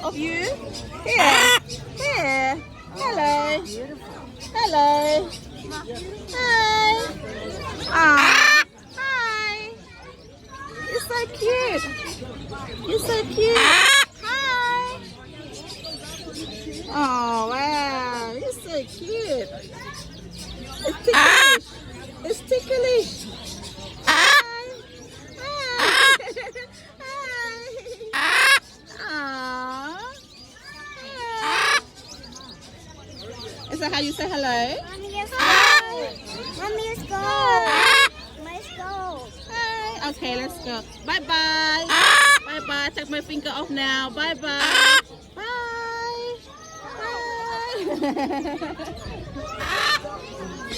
of you. Here. Here. Hello. Hello. Hi. Ah. Hi. You're so cute. You're so cute. Hi. Oh, wow. You're so cute. It's ticklish. It's ticklish. Hi. Hi. Hi. Aww. Hi. Is that how you say hello? Mommy, let's go. Mommy, let's go. Let's go. Hi. Okay, let's go. Bye-bye. Bye-bye. Take my finger off now. Bye-bye. Bye. Bye.